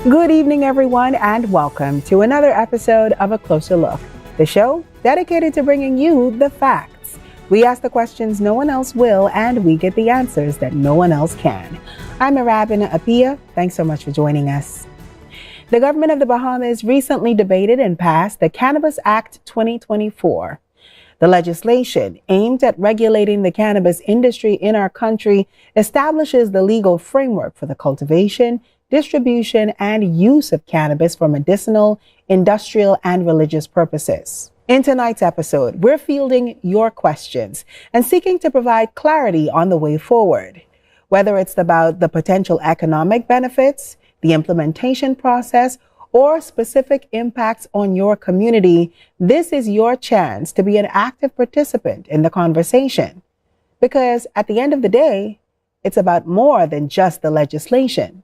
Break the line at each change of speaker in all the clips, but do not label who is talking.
Good evening, everyone, and welcome to another episode of A Closer Look, the show dedicated to bringing you the facts. We ask the questions no one else will, and we get the answers that no one else can. I'm Arabina Apia. Thanks so much for joining us. The government of the Bahamas recently debated and passed the Cannabis Act 2024. The legislation, aimed at regulating the cannabis industry in our country, establishes the legal framework for the cultivation, distribution, and use of cannabis for medicinal, industrial, and religious purposes. In tonight's episode, we're fielding your questions and seeking to provide clarity on the way forward. Whether it's about the potential economic benefits, the implementation process, or specific impacts on your community, this is your chance to be an active participant in the conversation. Because at the end of the day, it's about more than just the legislation.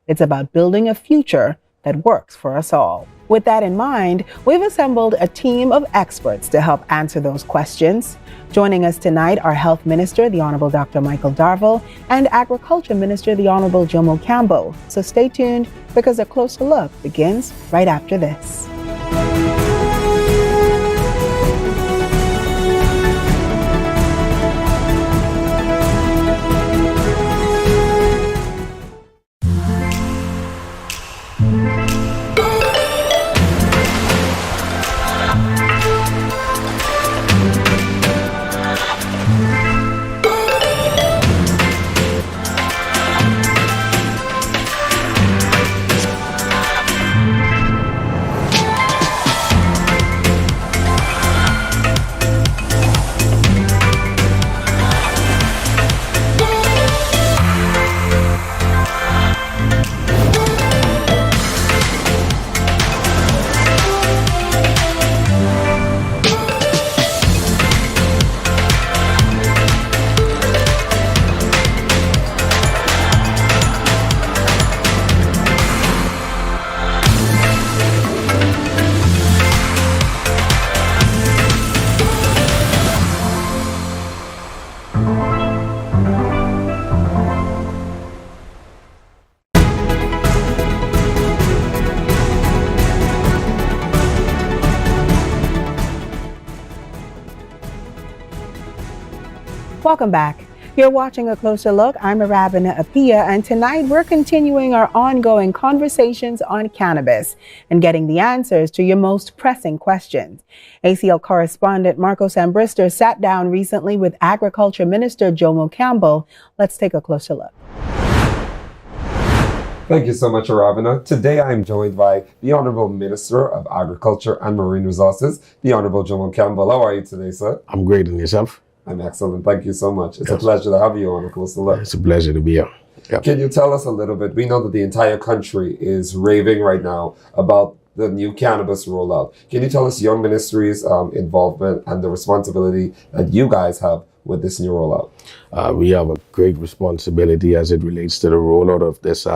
It's about building a future that works for us all. With that in mind, we've assembled a team of experts to help answer those questions. Joining us tonight are Health Minister, the Honorable Dr. Michael Darville, and Agriculture Minister, the Honorable Jomo Campbell. So stay tuned because A Closer Look begins right after this. Welcome back. You're watching A Closer Look. I'm Arabina Apia, and tonight we're continuing our ongoing conversations on cannabis and getting the answers to your most pressing questions. ACL correspondent Marco Sambrister sat down recently with Agriculture Minister Jomo Campbell. Let's take a closer look.
Thank you so much, Arabina. Today I'm joined by the Honorable Minister of Agriculture and Marine Resources, the Honorable Jomo Campbell. How are you today, sir?
I'm great, and yourself?
I'm excellent. Thank you so much. It's a pleasure to have you on A Closer Look.
It's a pleasure to be here. Yep.
Can you tell us a little bit? We know that the entire country is raving right now about the new cannabis rollout. Can you tell us your ministry's involvement and the responsibility that you guys have with this new rollout?
We have a great responsibility as it relates to the rollout of this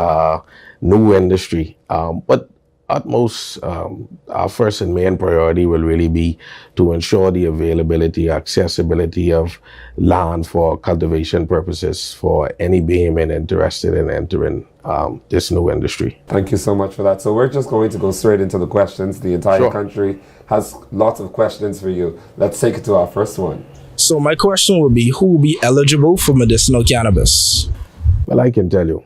new industry. But utmost, our first and main priority will really be to ensure the availability, accessibility of land for cultivation purposes for any Bahamian interested in entering this new industry.
Thank you so much for that. So we're just going to go straight into the questions. The entire country has lots of questions for you. Let's take it to our first one.
So my question would be, who will be eligible for medicinal cannabis?
Well, I can tell you.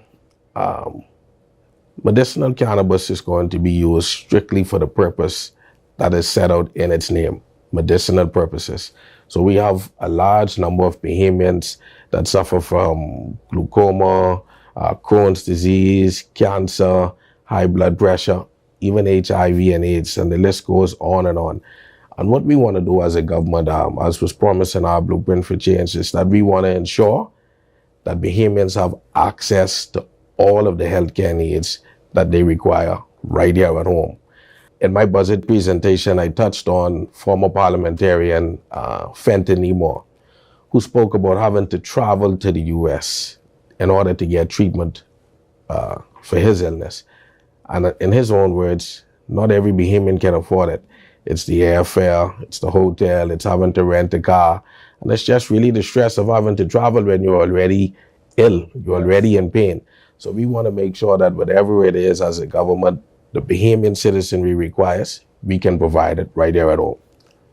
Medicinal cannabis is going to be used strictly for the purpose that is set out in its name, medicinal purposes. So we have a large number of Bahamians that suffer from glaucoma, Crohn's disease, cancer, high blood pressure, even HIV and AIDS, and the list goes on and on. And what we want to do as a government, as was promised in our blueprint for change, is that we want to ensure that Bahamians have access to all of the healthcare needs that they require right here at home. In my budget presentation, I touched on former parliamentarian Fenton Nemore, who spoke about having to travel to the US in order to get treatment for his illness. And in his own words, not every Bahamian can afford it. It's the airfare, it's the hotel, it's having to rent a car, and it's just really the stress of having to travel when you're already ill, you're already in pain. So we want to make sure that whatever it is as a government, the Bahamian citizenry requires, we can provide it right there at home.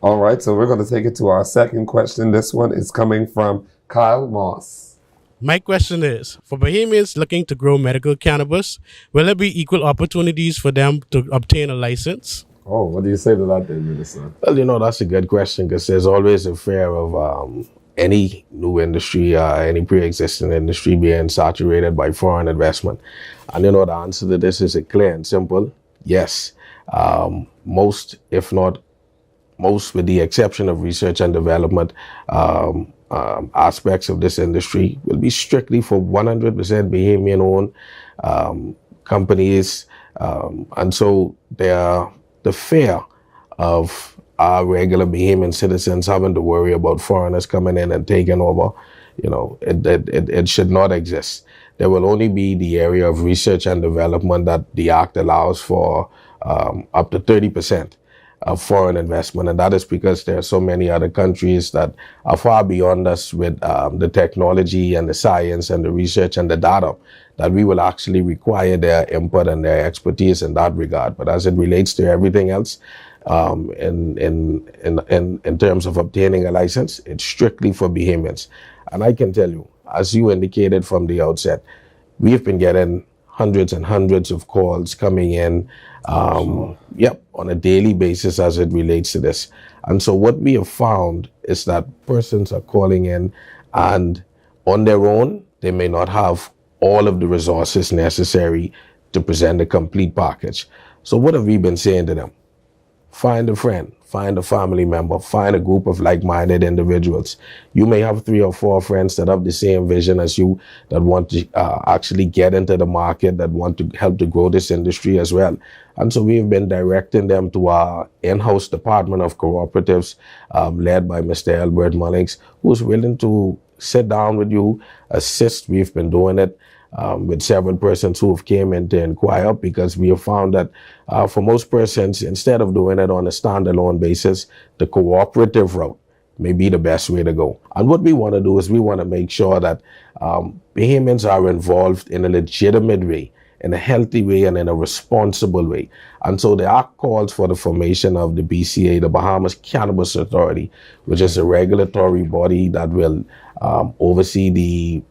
All right, so we're going to take it to our second question. This one is coming from Kyle Moss.
My question is, for Bahamians looking to grow medical cannabis, will there be equal opportunities for them to obtain a license?
Oh, what do you say to that then, Minister?
Well, that's a good question because there's always a fear of any new industry, any pre-existing industry being saturated by foreign investment. And the answer to this is clear and simple. Yes. Most, if not most, with the exception of research and development, aspects of this industry will be strictly for 100% Bahamian-owned companies. And so the fear of our regular Bahamian citizens having to worry about foreigners coming in and taking over, it should not exist. There will only be the area of research and development that the Act allows for up to 30% of foreign investment. And that is because there are so many other countries that are far beyond us with the technology and the science and the research and the data that we will actually require their input and their expertise in that regard. But as it relates to everything else, in terms of obtaining a license, it's strictly for Bahamians. And I can tell you, as you indicated from the outset, we've been getting hundreds and hundreds of calls coming in, on a daily basis as it relates to this. And so what we have found is that persons are calling in and on their own, they may not have all of the resources necessary to present a complete package. So what have we been saying to them? Find a friend, find a family member, find a group of like-minded individuals. You may have 3 or 4 friends that have the same vision as you, that want to actually get into the market, that want to help to grow this industry as well. And so we've been directing them to our in-house department of cooperatives, led by Mr. Albert Mullings, who's willing to sit down with you, assist. We've been doing it with several persons who have came in to inquire, because we have found that for most persons, instead of doing it on a standalone basis, the cooperative route may be the best way to go. And what we want to do is we want to make sure that Bahamians are involved in a legitimate way, in a healthy way, and in a responsible way. And so the Act calls for the formation of the BCA, the Bahamas Cannabis Authority, which is a regulatory body that will oversee the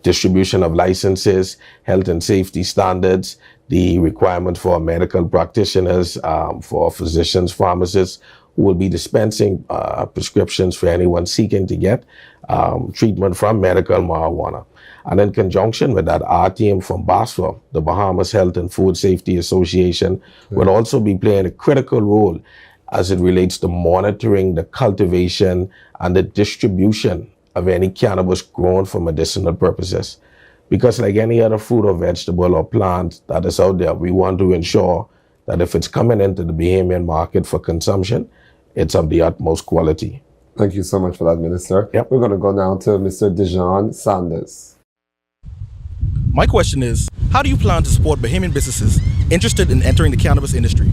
distribution of licenses, health and safety standards, the requirement for medical practitioners, for physicians, pharmacists, who will be dispensing prescriptions for anyone seeking to get treatment from medical marijuana. And in conjunction with that, our team from BASFA, the Bahamas Health and Food Safety Association, will also be playing a critical role as it relates to monitoring the cultivation and the distribution of any cannabis grown for medicinal purposes. Because like any other fruit or vegetable or plant that is out there, we want to ensure that if it's coming into the Bahamian market for consumption, it's of the utmost quality.
Thank you so much for that, Minister.
Yep.
We're going to go now to Mr. Dijon Sanders.
My question is, how do you plan to support Bahamian businesses interested in entering the cannabis industry?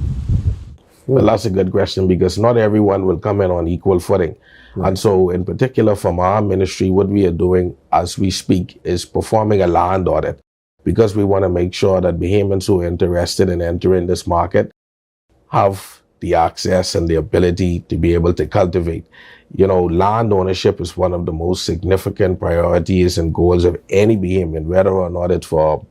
Well, that's a good question, because not everyone will come in on equal footing. Right. And so in particular from our ministry, what we are doing as we speak is performing a land audit, because we want to make sure that Bahamians who are interested in entering this market have the access and the ability to be able to cultivate. Land ownership is one of the most significant priorities and goals of any Bahamian, whether or not it's for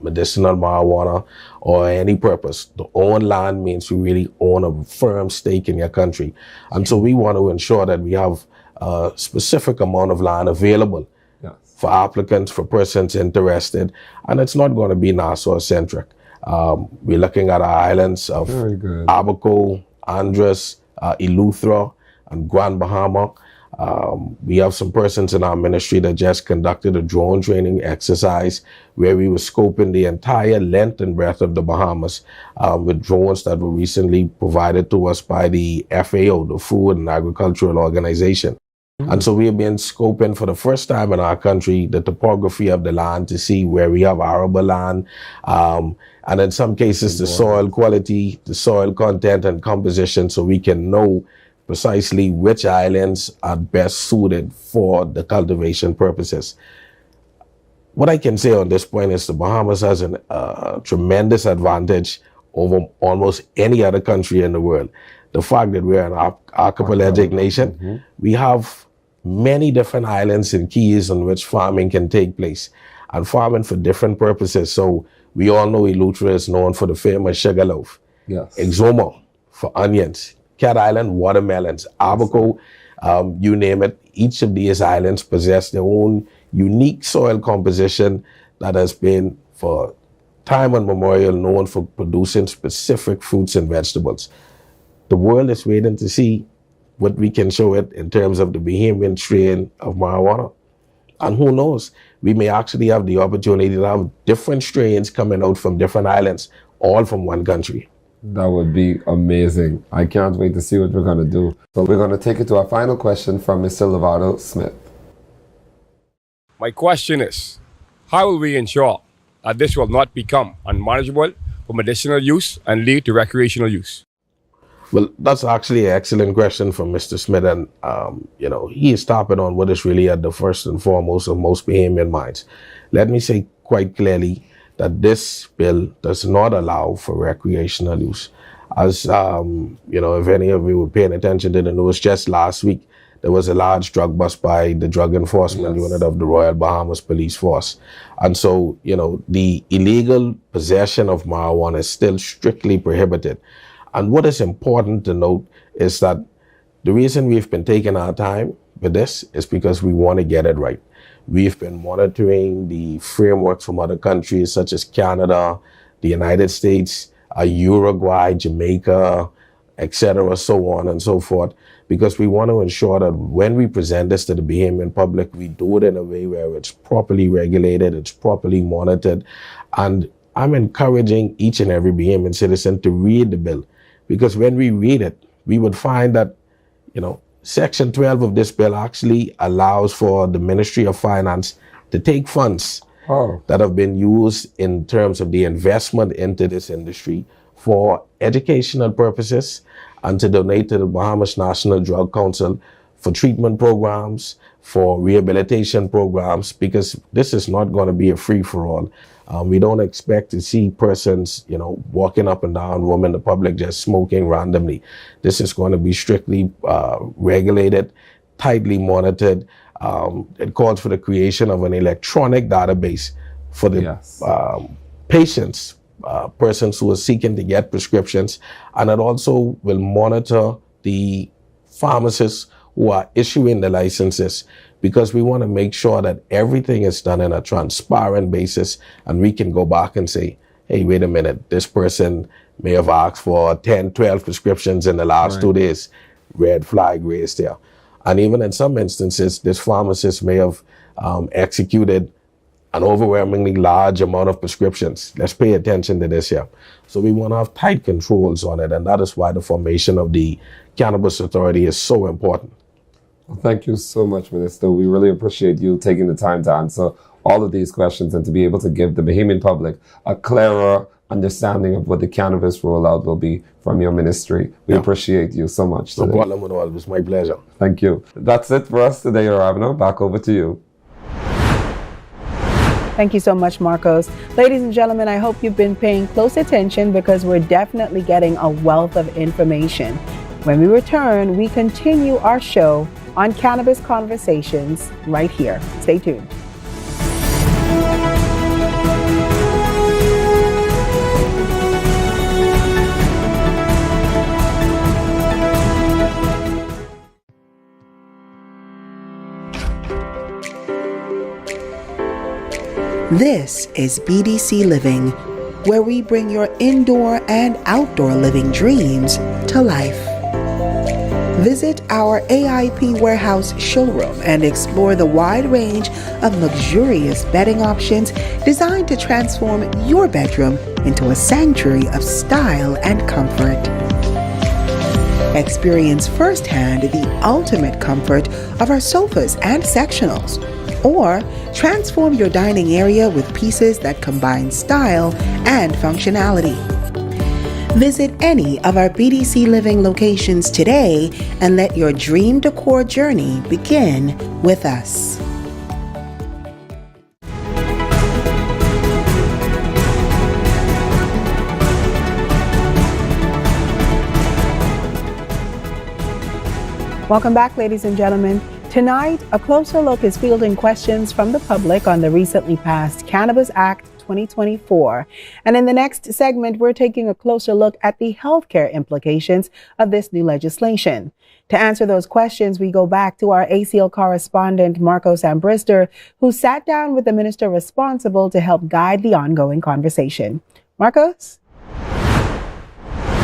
medicinal marijuana or any purpose. To own land means you really own a firm stake in your country. And so we want to ensure that we have a specific amount of land available for applicants, for persons interested, and it's not going to be Nassau-centric. We're looking at our islands of Abaco, Andros, Eleuthera, and Grand Bahama. We have some persons in our ministry that just conducted a drone training exercise where we were scoping the entire length and breadth of the Bahamas with drones that were recently provided to us by the FAO, the Food and Agricultural Organization. And so we have been scoping for the first time in our country the topography of the land to see where we have arable land, and in some cases the soil quality, the soil content and composition, so we can know precisely which islands are best suited for the cultivation purposes. what I can say on this point is the Bahamas has a tremendous advantage over almost any other country in the world. The fact that we're an archipelagic nation, we have many different islands and keys on which farming can take place, and farming for different purposes. So we all know Eleuthera is known for the famous sugar loaf.
Yes.
Exoma for onions. Cat Island, watermelons. Abaco, you name it. Each of these islands possess their own unique soil composition that has been for time immemorial known for producing specific fruits and vegetables. The world is waiting to see what we can show it in terms of the Bahamian strain of marijuana. And who knows, we may actually have the opportunity to have different strains coming out from different islands, all from one country.
That would be amazing. I can't wait to see what we're going to do. So we're going to take it to our final question from Mr. Lovato Smith.
My question is, how will we ensure that this will not become unmanageable for medicinal use and lead to recreational use?
Well, that's actually an excellent question from Mr. Smith, and he is tapping on what is really at the first and foremost of most Bahamian minds. Let me say quite clearly that this bill does not allow for recreational use. As if any of you were paying attention to the news just last week, there was a large drug bust by the Drug Enforcement Unit of the Royal Bahamas Police Force. And so, the illegal possession of marijuana is still strictly prohibited. And what is important to note is that the reason we've been taking our time with this is because we want to get it right. We've been monitoring the frameworks from other countries such as Canada, the United States, Uruguay, Jamaica, etc., so on and so forth, because we want to ensure that when we present this to the Bahamian public, we do it in a way where it's properly regulated, it's properly monitored. And I'm encouraging each and every Bahamian citizen to read the bill, because when we read it, we would find that, Section 12 of this bill actually allows for the Ministry of Finance to take funds that have been used in terms of the investment into this industry for educational purposes and to donate to the Bahamas National Drug Council for treatment programs, for rehabilitation programs, because this is not going to be a free-for-all. We don't expect to see persons, walking up and down, roaming the public, just smoking randomly. This is going to be strictly regulated, tightly monitored. It calls for the creation of an electronic database for the patients, persons who are seeking to get prescriptions, and it also will monitor the pharmacists who are issuing the licenses, because we want to make sure that everything is done in a transparent basis, and we can go back and say, hey, wait a minute, this person may have asked for 10, 12 prescriptions in the last 2 days. Red flag raised there. And even in some instances, this pharmacist may have executed an overwhelmingly large amount of prescriptions. Let's pay attention to this here. So we want to have tight controls on it, and that is why the formation of the Cannabis Authority is so important.
Well, thank you so much, Minister. We really appreciate you taking the time to answer all of these questions and to be able to give the Bahamian public a clearer understanding of what the cannabis rollout will be from your ministry. We appreciate you so much today.
No problem at all. It was my pleasure.
Thank you. That's it for us today, Ravno. Back over to you.
Thank you so much, Marcos. Ladies and gentlemen, I hope you've been paying close attention, because we're definitely getting a wealth of information. When we return, we continue our show on Cannabis Conversations right here. Stay tuned.
This is BDC Living, where we bring your indoor and outdoor living dreams to life. Visit our AIP warehouse showroom and explore the wide range of luxurious bedding options designed to transform your bedroom into a sanctuary of style and comfort. Experience firsthand the ultimate comfort of our sofas and sectionals, or transform your dining area with pieces that combine style and functionality. Visit any of our BDC Living locations today and let your dream decor journey begin with us.
Welcome back, ladies and gentlemen. Tonight, A Closer Look is fielding questions from the public on the recently passed Cannabis Act 2024. And in the next segment, we're taking a closer look at the healthcare implications of this new legislation. To answer those questions, we go back to our ACL correspondent, Marcos Ambrister, who sat down with the minister responsible to help guide the ongoing conversation. Marcos?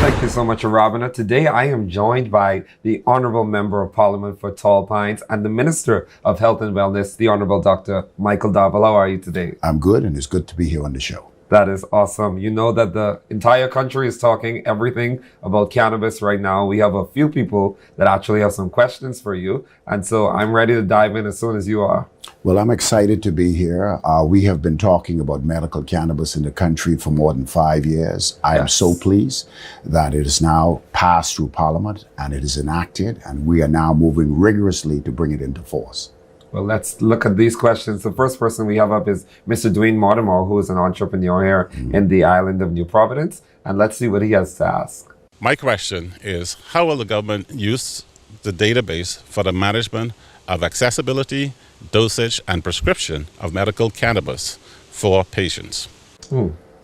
Thank you so much, Robina. Today I am joined by the Honorable Member of Parliament for Tall Pines and the Minister of Health and Wellness, the Honorable Dr. Michael Davila. How are you today?
I'm good, and it's good to be here on the show.
That is awesome. You know that the entire country is talking everything about cannabis right now. We have a few people that actually have some questions for you. And so I'm ready to dive in as soon as you are.
Well, I'm excited to be here. We have been talking about medical cannabis in the country for more than 5 years. I am so pleased that it is now passed through Parliament and it is enacted, and we are now moving rigorously to bring it into force.
Well, let's look at these questions. The first person we have up is Mr. Dwayne Mortimer, who is an entrepreneur here in the island of New Providence. And let's see what he has to ask.
My question is, how will the government use the database for the management of accessibility, dosage, and prescription of medical cannabis for patients?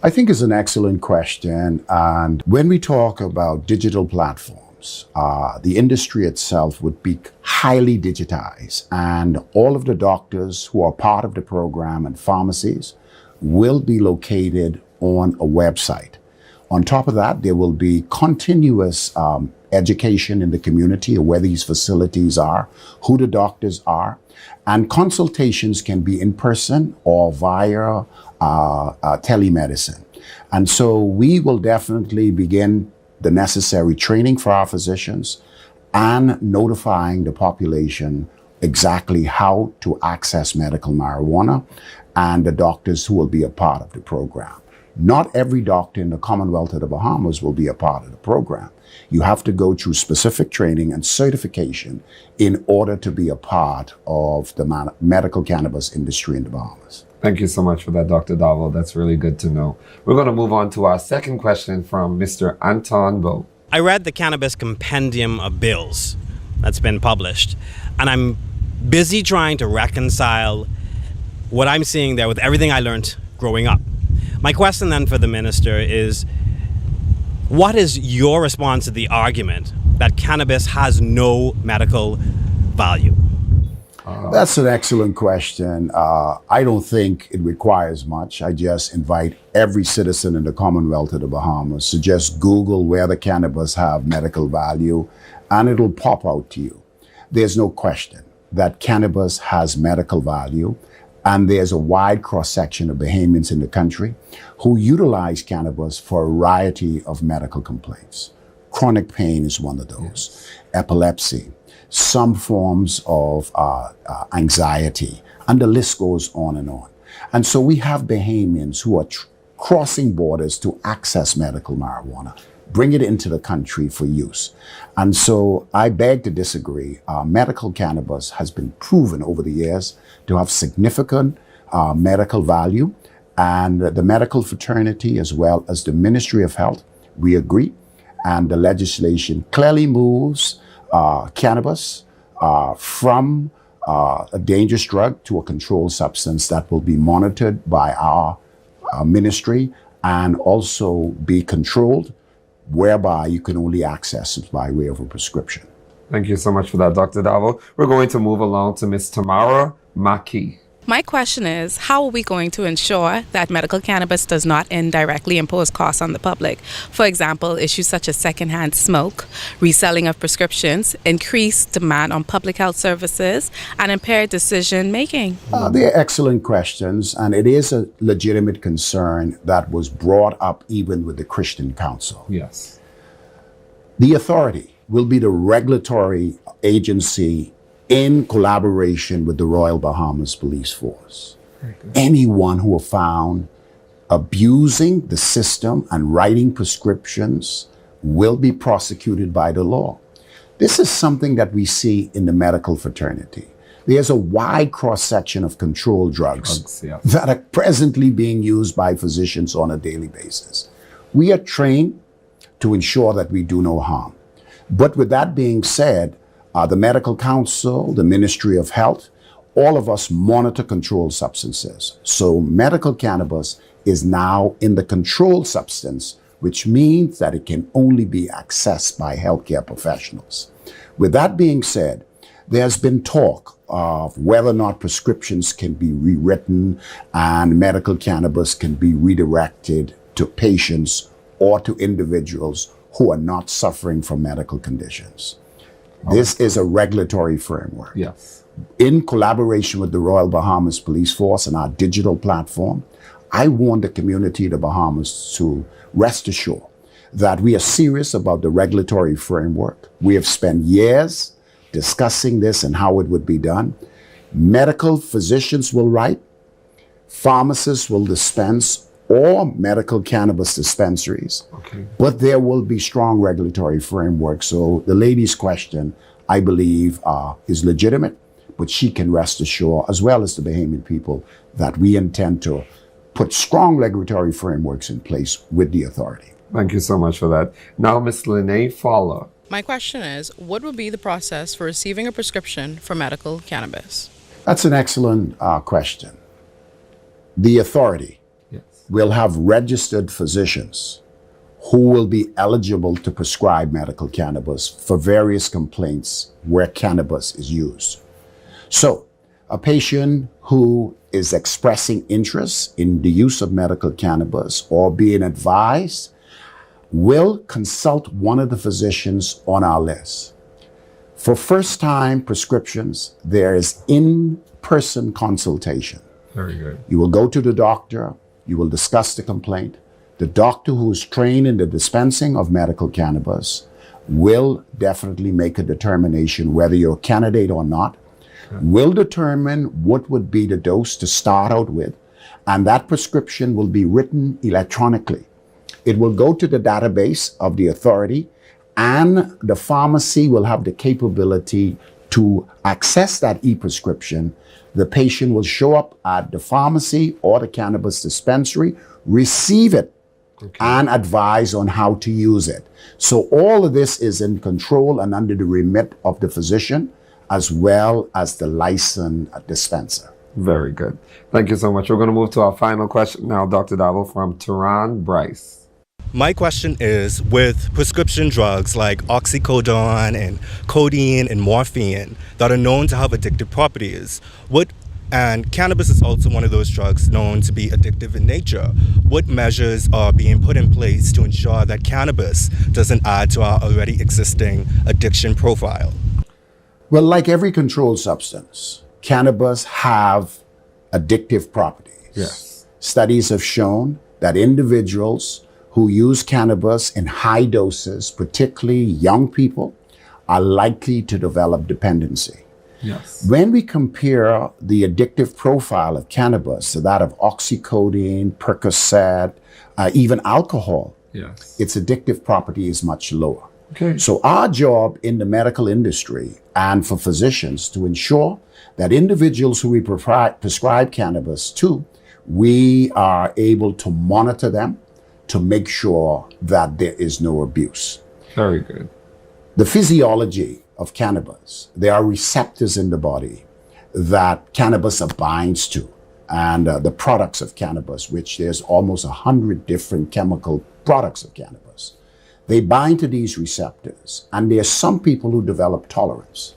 I think it's an excellent question. And when we talk about digital platforms, the industry itself would be highly digitized, and all of the doctors who are part of the program and pharmacies will be located on a website. On top of that, there will be continuous education in the community of where these facilities are, who the doctors are, and consultations can be in person or via telemedicine. And so we will definitely begin the necessary training for our physicians and notifying the population exactly how to access medical marijuana and the doctors who will be a part of the program. Not every doctor in the Commonwealth of the Bahamas will be a part of the program. You have to go through specific training and certification in order to be a part of the medical cannabis industry in the Bahamas.
Thank you so much for that, Dr. Davil. That's really good to know. We're going to move on to our second question from Mr. Anton Bo.
I read the Cannabis Compendium of Bills that's been published, and I'm busy trying to reconcile what I'm seeing there with everything I learned growing up. My question then for the minister is, what is your response to the argument that cannabis has no medical value?
That's an excellent question. I don't think it requires much. I just invite every citizen in the Commonwealth of the Bahamas to just Google where the cannabis have medical value, and it'll pop out to you. There's no question that cannabis has medical value, and there's a wide cross-section of Bahamians in the country who utilize cannabis for a variety of medical complaints. Chronic pain is one of those. Epilepsy, some forms of anxiety, and the list goes on and on. And so we have Bahamians who are crossing borders to access medical marijuana, bring it into the country for use. And so I beg to disagree. Medical cannabis has been proven over the years to have significant medical value, and the medical fraternity as well as the Ministry of Health, we agree, and the legislation clearly moves cannabis from a dangerous drug to a controlled substance that will be monitored by our ministry and also be controlled, whereby you can only access it by way of a prescription.
Thank you so much for that, Dr. Davo. We're going to move along to Ms. Tamara Maki.
My question is, how are we going to ensure that medical cannabis does not indirectly impose costs on the public? For example, issues such as secondhand smoke, reselling of prescriptions, increased demand on public health services, and impaired decision making?
They're excellent questions, and it is a legitimate concern that was brought up even with the Christian Council.
Yes.
The authority will be the regulatory agency in collaboration with the Royal Bahamas Police Force. Anyone who are found abusing the system and writing prescriptions will be prosecuted by the law. This is something that we see in the medical fraternity. There's a wide cross-section of controlled drugs that are presently being used by physicians on a daily basis. We are trained to ensure that we do no harm. But with that being said, The Medical Council, the Ministry of Health, all of us monitor controlled substances. So medical cannabis is now in the controlled substance, which means that it can only be accessed by healthcare professionals. With that being said, there's been talk of whether or not prescriptions can be rewritten and medical cannabis can be redirected to patients or to individuals who are not suffering from medical conditions. This is a regulatory framework.
Yes.
In collaboration with the Royal Bahamas Police Force and our digital platform, I want the community of the Bahamas to rest assured that we are serious about the regulatory framework. We have spent years discussing this and how it would be done. Medical physicians will write, pharmacists will dispense, or medical cannabis dispensaries.
Okay.
But there will be strong regulatory framework. So the lady's question, I believe, is legitimate, but she can rest assured, as well as the Bahamian people, that we intend to put strong regulatory frameworks in place with the authority.
Thank you so much for that. Now, Ms. Lene Fowler.
My question is, what would be the process for receiving a prescription for medical cannabis?
That's an excellent question. The authority will have registered physicians who will be eligible to prescribe medical cannabis for various complaints where cannabis is used. So, a patient who is expressing interest in the use of medical cannabis or being advised will consult one of the physicians on our list. For first-time prescriptions, there is in-person consultation.
Very good.
You will go to the doctor, you will discuss the complaint. The doctor who is trained in the dispensing of medical cannabis will definitely make a determination whether you're a candidate or not, will determine what would be the dose to start out with, and that prescription will be written electronically. It will go to the database of the authority, and the pharmacy will have the capability to access that e-prescription. The patient will show up at the pharmacy or the cannabis dispensary, receive it, and advise on how to use it. So all of this is in control and under the remit of the physician, as well as the licensed dispenser.
Very good. Thank you so much. We're going to move to our final question now, Dr. Dabo, from Tehran Bryce.
My question is, with prescription drugs like oxycodone and codeine and morphine that are known to have addictive properties, and cannabis is also one of those drugs known to be addictive in nature, what measures are being put in place to ensure that cannabis doesn't add to our already existing addiction profile?
Well, like every controlled substance, cannabis have addictive properties.
Yes.
Studies have shown that individuals who use cannabis in high doses, particularly young people, are likely to develop dependency.
Yes.
When we compare the addictive profile of cannabis to that of oxycodone, Percocet, even alcohol,
yes,
its addictive property is much lower.
Okay.
So our job in the medical industry and for physicians to ensure that individuals who we prescribe cannabis to, we are able to monitor them to make sure that there is no abuse.
Very good.
The physiology of cannabis, there are receptors in the body that cannabis binds to, and the products of cannabis, which there's almost 100 different chemical products of cannabis. They bind to these receptors, and there are some people who develop tolerance.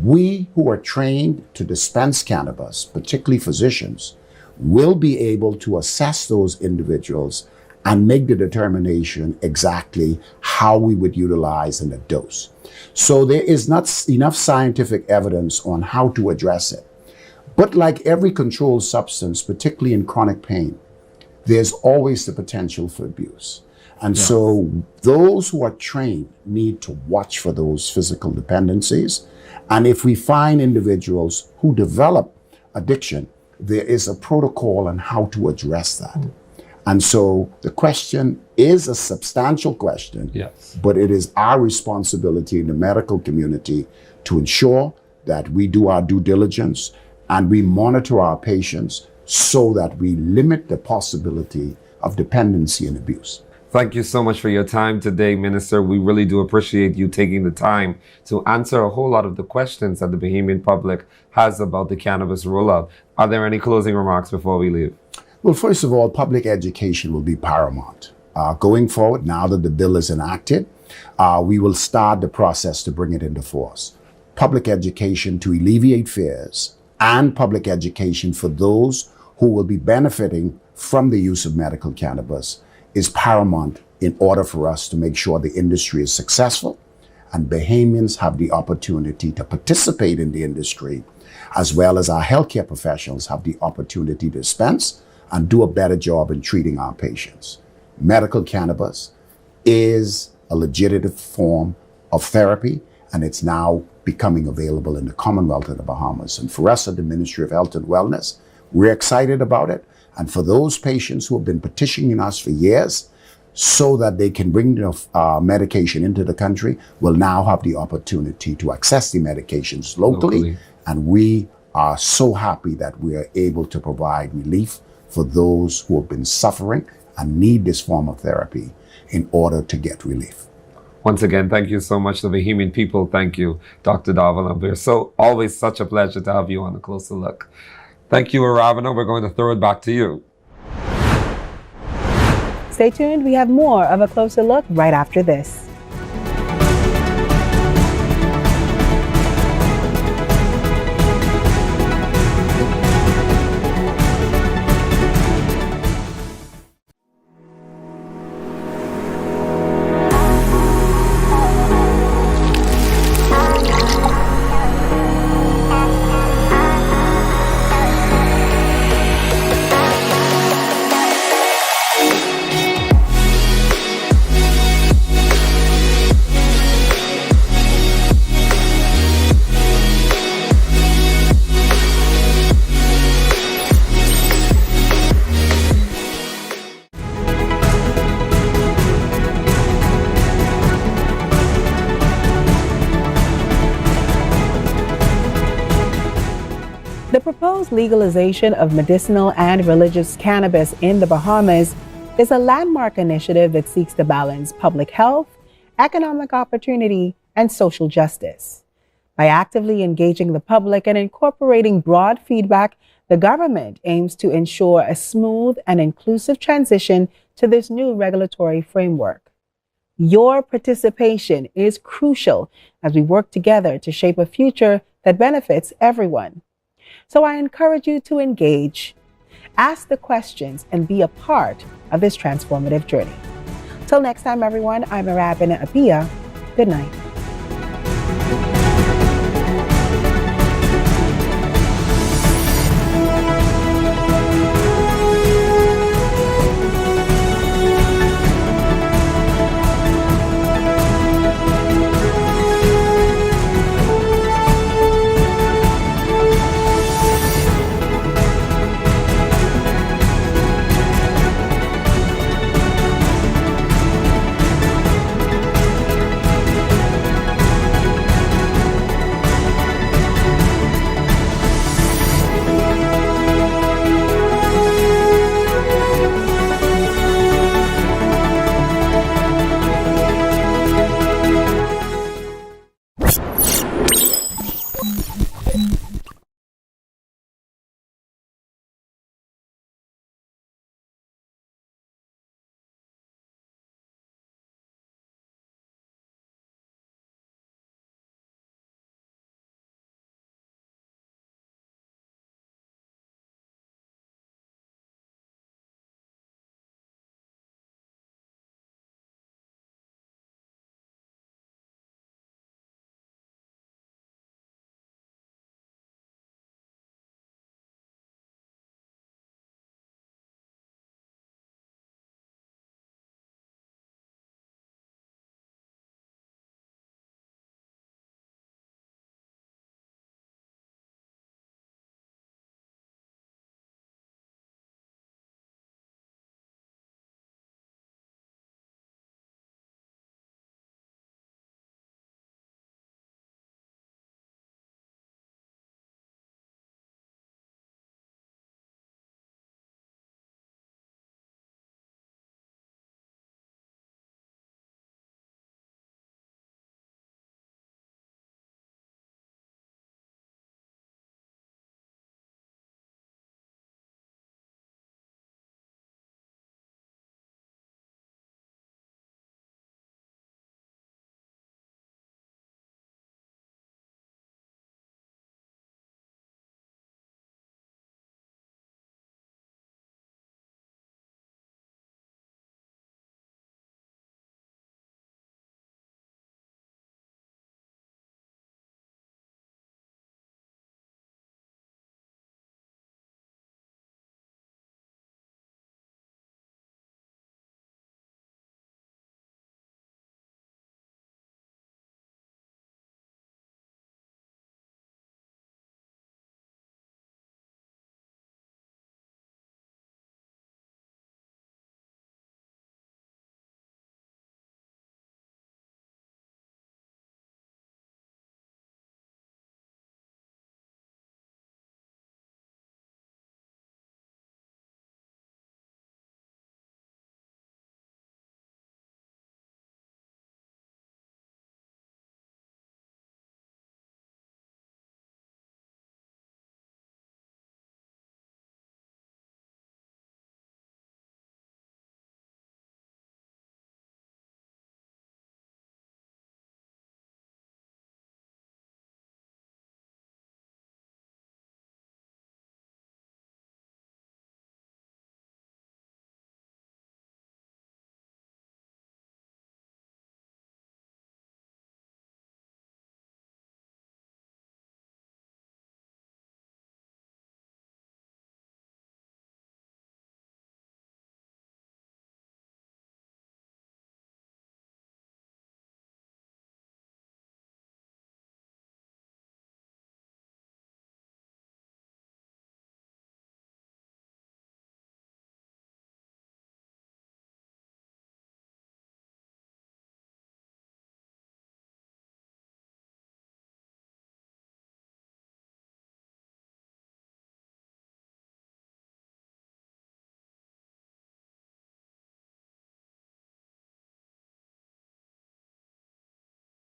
We who are trained to dispense cannabis, particularly physicians, will be able to assess those individuals and make the determination exactly how we would utilize in a dose. So there is not enough scientific evidence on how to address it. But like every controlled substance, particularly in chronic pain, there's always the potential for abuse. And
yes,
so those who are trained need to watch for those physical dependencies. And if we find individuals who develop addiction, there is a protocol on how to address that. And so the question is a substantial question,
yes,
but it is our responsibility in the medical community to ensure that we do our due diligence and we monitor our patients so that we limit the possibility of dependency and abuse.
Thank you so much for your time today, Minister. We really do appreciate you taking the time to answer a whole lot of the questions that the Bahamian public has about the cannabis rollout. Are there any closing remarks before we leave?
Well, first of all, public education will be paramount. Going forward, now that the bill is enacted, we will start the process to bring it into force. Public education to alleviate fears and public education for those who will be benefiting from the use of medical cannabis is paramount in order for us to make sure the industry is successful and Bahamians have the opportunity to participate in the industry, as well as our healthcare professionals have the opportunity to dispense and do a better job in treating our patients. Medical cannabis is a legitimate form of therapy, and it's now becoming available in the Commonwealth of the Bahamas. And for us at the Ministry of Health and Wellness, we're excited about it. And for those patients who have been petitioning us for years so that they can bring the medication into the country, will now have the opportunity to access the medications locally. And we are so happy that we are able to provide relief for those who have been suffering and need this form of therapy in order to get relief.
Once again, thank you so much, the Bahamian people. Thank you, Dr. Darwin. So always such a pleasure to have you on A Closer Look. Thank you, Aravana. We're going to throw it back to you.
Stay tuned. We have more of A Closer Look right after this. The proposed legalization of medicinal and religious cannabis in the Bahamas is a landmark initiative that seeks to balance public health, economic opportunity, and social justice. By actively engaging the public and incorporating broad feedback, the government aims to ensure a smooth and inclusive transition to this new regulatory framework. Your participation is crucial as we work together to shape a future that benefits everyone. So I encourage you to engage, ask the questions, and be a part of this transformative journey. Till next time, everyone, I'm Aravana Apia. Good night.